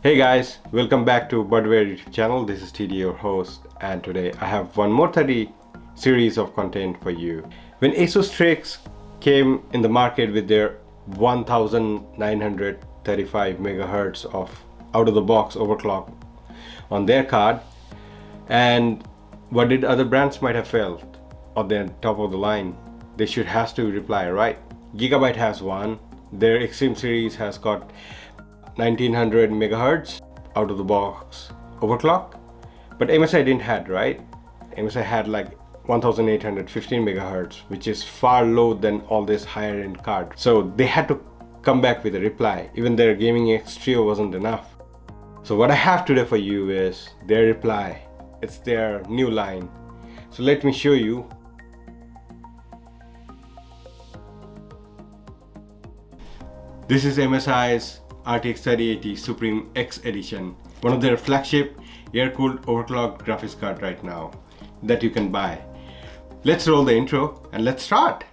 Hey guys, welcome back to Budware YouTube channel. This is TD, your host, and today I have one more 30 series of content for you. When ASUS came in the market with their 1935 megahertz of out-of-the-box overclock on their card, and what did other brands might have felt on their top of the line? They should have to reply, right? Gigabyte has one. Their Extreme series has got 1900 megahertz out of the box overclock, but MSI didn't had, right? MSI had like 1815 megahertz, which is far low than all this higher end card. So they had to come back with a reply. Even their gaming X Trio wasn't enough. So what I have today for you is their reply. It's their new line. So let me show you. This is MSI's RTX3080 SUPRIM X edition, one of their flagship air-cooled overclocked graphics card right now that you can buy. Let's roll the intro and let's start.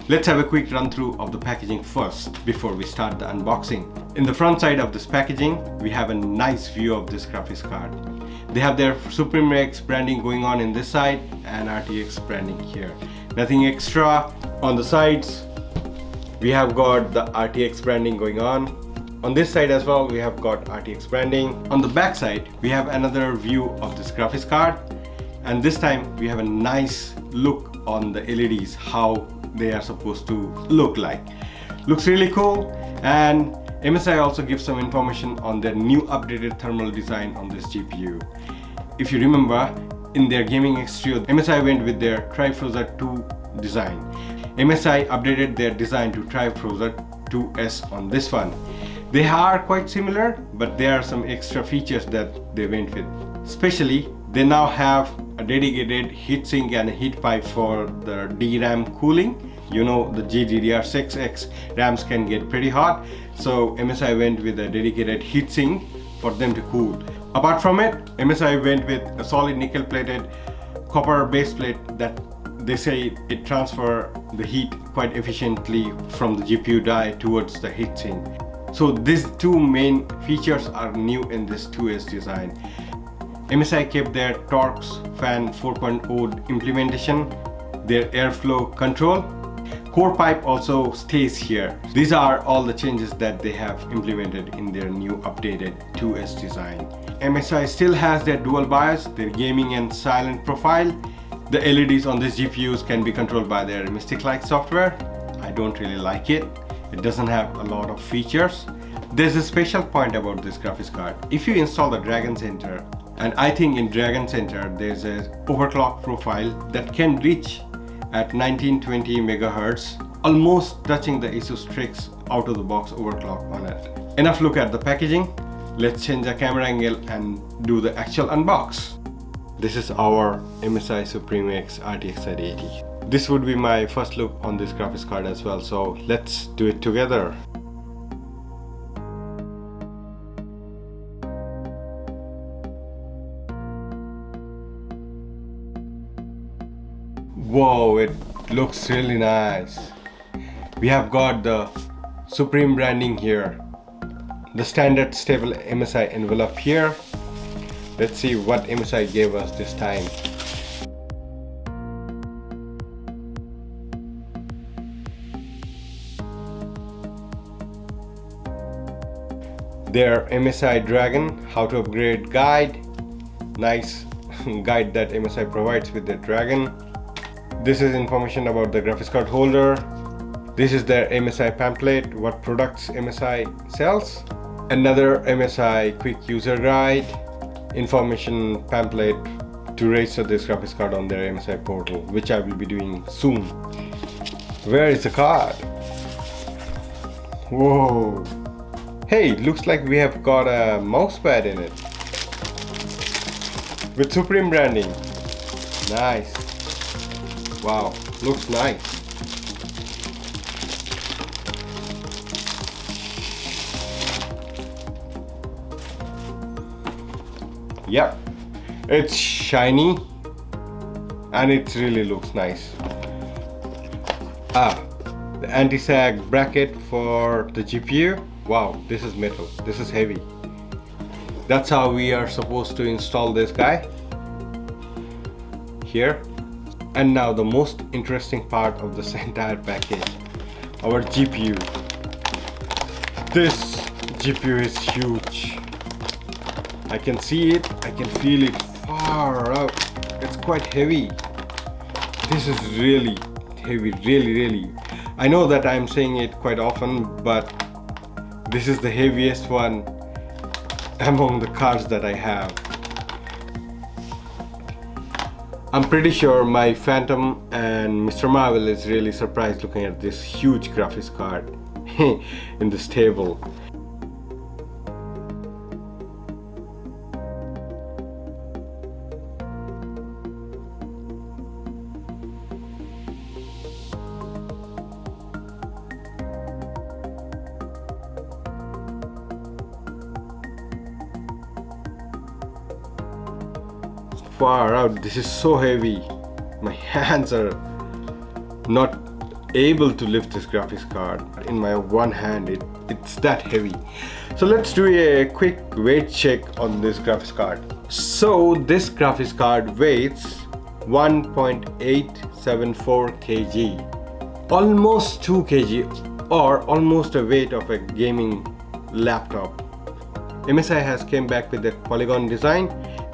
Let's have a quick run through of the packaging first before we start the unboxing. In the front side of this packaging, we have a nice view of this graphics card. They have their SUPRIM X branding going on in this side and RTX branding here. Nothing extra. On the sides, we have got the RTX branding going on. On this side as well, we have got RTX branding. On the back side, we have another view of this graphics card. And this time, we have a nice look on the LEDs, how they are supposed to look like. Looks really cool. And MSI also gives some information on their new updated thermal design on this GPU. If you remember, in their gaming X Trio, MSI went with their Trifroza 2 design. MSI updated their design to Trifroza 2S on this one. They are quite similar, but there are some extra features that they went with. Especially, they now have a dedicated heatsink and a heat pipe for the DRAM cooling. You know, the GDDR6X RAMs can get pretty hot, so MSI went with a dedicated heatsink for them to cool. Apart from it, MSI went with a solid nickel plated copper base plate that they say it transfers the heat quite efficiently from the GPU die towards the heatsink. So these two main features are new in this 2S design. MSI kept their Torx fan 4.0 implementation, their airflow control. Core pipe also stays here. These are all the changes that they have implemented in their new updated 2S design. MSI still has their dual BIOS, their gaming and silent profile. The LEDs on these GPUs can be controlled by their Mystic-like software. I don't really like it. It doesn't have a lot of features. There's a special point about this graphics card. If you install the Dragon Center, and I think in Dragon Center there's an overclock profile that can reach at 1920 megahertz, almost touching the ASUS Strix out-of-the-box overclock on it. Enough look at the packaging. Let's change the camera angle and do the actual unbox. This is our MSI SUPRIM X RTX3080. This would be my first look on this graphics card as well, so let's do it together. Whoa, it looks really nice. We have got the SUPRIM branding here, the standard stable MSI envelope here. Let's see what MSI gave us this time. Their MSI Dragon how to upgrade guide. Nice guide that MSI provides with their Dragon. This is information about the graphics card holder. This is their MSI pamphlet, what products MSI sells. Another MSI quick user guide, information pamphlet to register this graphics card on their MSI portal, which I will be doing soon. Where is the card? Whoa. Hey, looks like we have got a mouse pad in it with SUPRIM branding. Nice. Wow, looks nice. Yep, it's shiny and it really looks nice. The anti-sag bracket for the GPU. Wow, this is metal, this is heavy. That's how we are supposed to install this guy here. And now the most interesting part of this entire package, our GPU. This GPU is huge. I can see it, I can feel it far out. It's quite heavy. This is really heavy, really. I know that I'm saying it quite often, but this is the heaviest one among the cards that I have. I'm pretty sure my Phantom and Mr. Marvel is really surprised looking at this huge graphics card in this table. Far out, this is so heavy. My hands are not able to lift this graphics card in my one hand. It's that heavy. So let's do a quick weight check on this graphics card. So this graphics card weighs 1.874 kg, almost 2 kg, or almost a weight of a gaming laptop. MSI has came back with a polygon design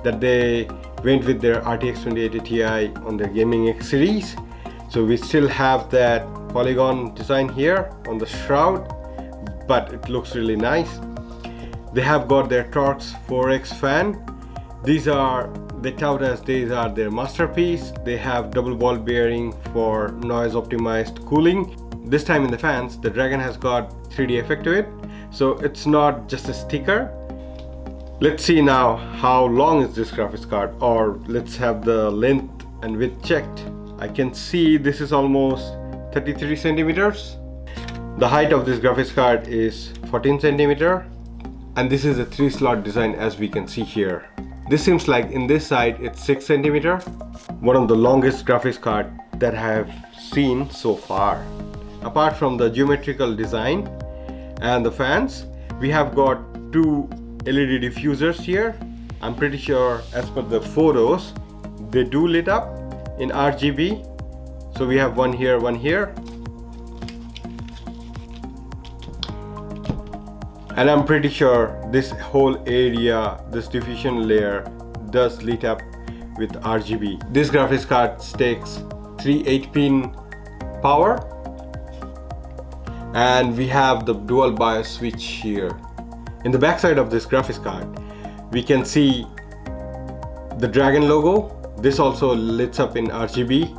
that they went with their RTX 3080 Ti on their gaming X series. So we still have that polygon design here on the shroud, but it looks really nice. They have got their Torx 4X fan. They tout as these are their masterpiece. They have double ball bearing for noise optimized cooling. This time in the fans, the Dragon has got 3D effect to it, so it's not just a sticker. Let's see now how long is this graphics card, or let's have the length and width checked. I can see this is almost 33 centimeters. The height of this graphics card is 14 centimeter, and this is a 3-slot design as we can see here. This seems like in this side it's 6 centimeter. One of the longest graphics card that I have seen so far. Apart from the geometrical design and the fans, we have got 2 LED diffusers here. I'm pretty sure as per the photos they do lit up in RGB. So we have one here, one here, and I'm pretty sure this whole area, this diffusion layer, does lit up with RGB. This graphics card takes 3 8-pin power, and we have the dual BIOS switch here. In the back side of this graphics card, we can see the Dragon logo. This also lights up in RGB.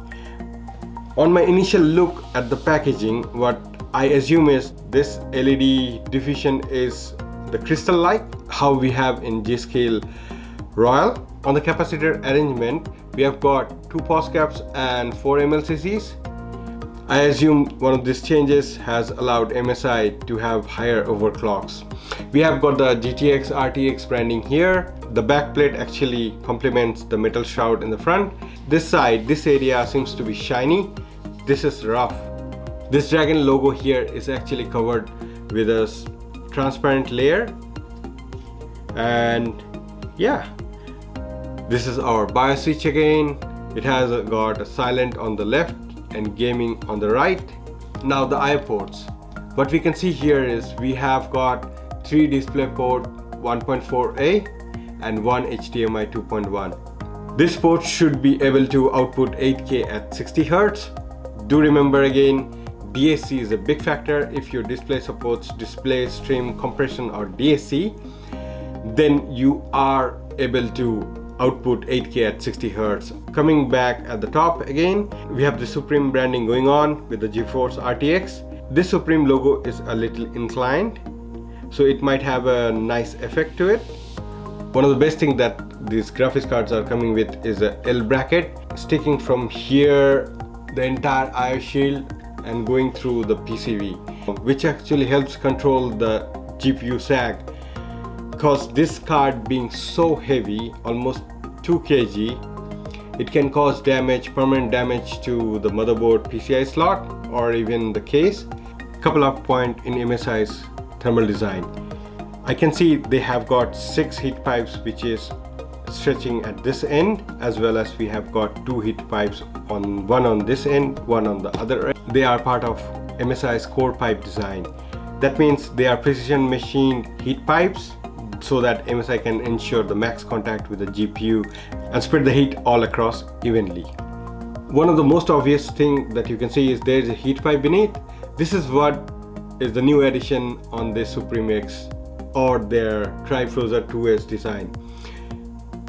On my initial look at the packaging, what I assume is this LED diffusion is the crystal like, how we have in G-Skill Royal. On the capacitor arrangement, we have got 2 pause caps and 4 MLCCs. I assume one of these changes has allowed MSI to have higher overclocks. We have got the GTX RTX branding here. The back plate actually complements the metal shroud in the front. This side, this area seems to be shiny. This is rough. This Dragon logo here is actually covered with a transparent layer. And yeah, this is our BIOS switch again. It has got a silent on the left and gaming on the right. Now the I ports. What we can see here is we have got 3 DisplayPort 1.4a and 1 HDMI 2.1. This port should be able to output 8K at 60 Hz. Do remember again, DAC is a big factor. If your display supports display stream compression or DAC, then you are able to output 8K at 60 Hz. Coming back at the top again, we have the Supreme branding going on with the GeForce RTX. This Supreme logo is a little inclined, so it might have a nice effect to it. One of the best things that these graphics cards are coming with is a L bracket sticking from here the entire IO shield and going through the PCB, which actually helps control the GPU sag. Because this card being so heavy, almost 2 kg, it can cause damage, permanent damage to the motherboard PCI slot. or even the case. Couple of points in MSI's thermal design. I can see they have got 6 heat pipes which is stretching at this end, as well as we have got 2 heat pipes, one on this end, one on the other end. They are part of MSI's core pipe design. That means they are precision machined heat pipes so that MSI can ensure the max contact with the GPU and spread the heat all across evenly. One of the most obvious thing that you can see is there is a heat pipe beneath. This is what is the new addition on this SUPRIM X or their Trifrozer 2S design.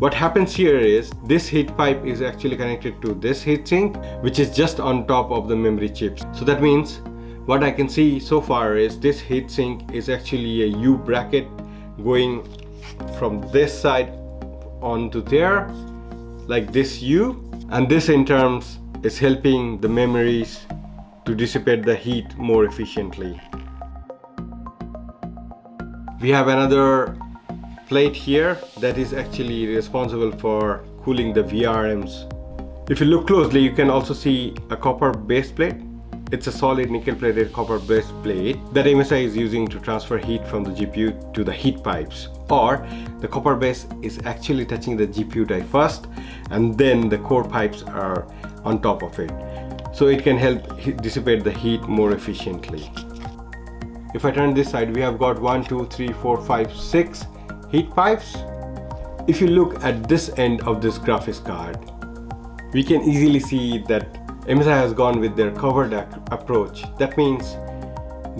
What happens here is this heat pipe is actually connected to this heatsink, which is just on top of the memory chips. So that means what I can see so far is this heatsink is actually a U bracket going from this side onto there, like this U, and this in turns is helping the memories to dissipate the heat more efficiently. We have another plate here that is actually responsible for cooling the VRMs. If you look closely, you can also see a copper base plate. It's a solid nickel plated copper base plate that MSI is using to transfer heat from the GPU to the heat pipes. Or the copper base is actually touching the GPU die first, and then the core pipes are on top of it. So it can help dissipate the heat more efficiently. If I turn this side, we have got 1, 2, 3, 4, 5, 6 heat pipes. If you look at this end of this graphics card, we can easily see that MSI has gone with their covered approach. That means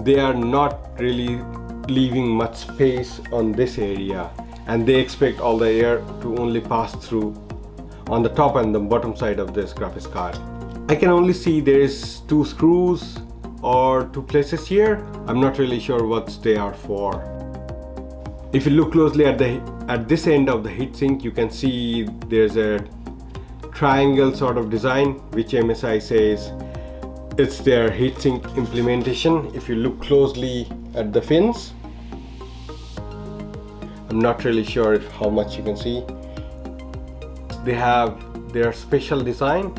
they are not really leaving much space on this area, and they expect all the air to only pass through on the top and the bottom side of this graphics card. I can only see there is 2 screws or 2 places here. I'm not really sure what they are for. If you look closely at this end of the heatsink, you can see there's a triangle sort of design which MSI says it's their heatsink implementation. If you look closely at the fins, I'm not really sure how much you can see. They have their special design.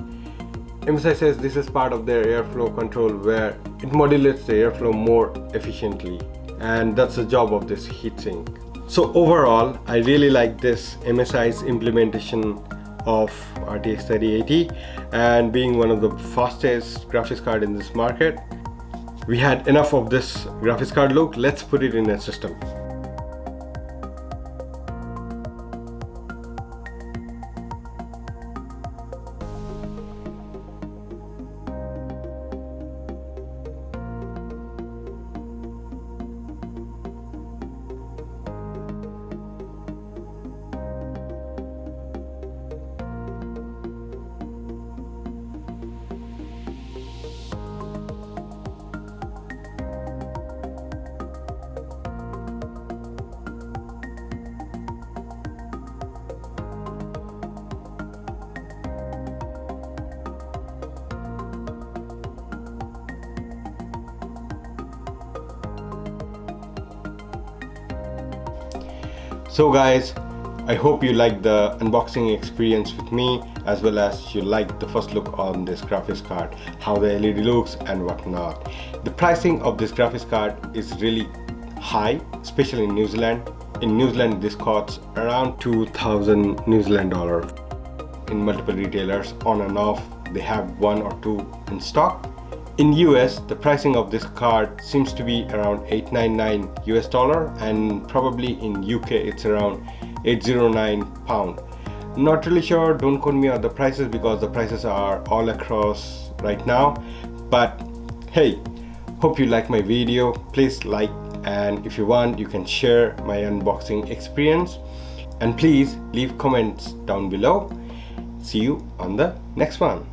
MSI says this is part of their airflow control where it modulates the airflow more efficiently, and that's the job of this heatsink. So overall, I really like this MSI's implementation of RTX 3080, and being one of the fastest graphics card in this market, we had enough of this graphics card look. Let's put it in a system. So guys, I hope you liked the unboxing experience with me, as well as you liked the first look on this graphics card, how the LED looks and whatnot. The pricing of this graphics card is really high, especially in New Zealand. In New Zealand, this costs around 2,000 New Zealand dollars. In multiple retailers, on and off, they have 1 or 2 in stock. In US, the pricing of this card seems to be around $899 US, and probably in UK it's around £809. Not really sure, don't quote me on the prices because the prices are all across right now. But hey, hope you like my video. Please like, and if you want, you can share my unboxing experience, and please leave comments down below. See you on the next one.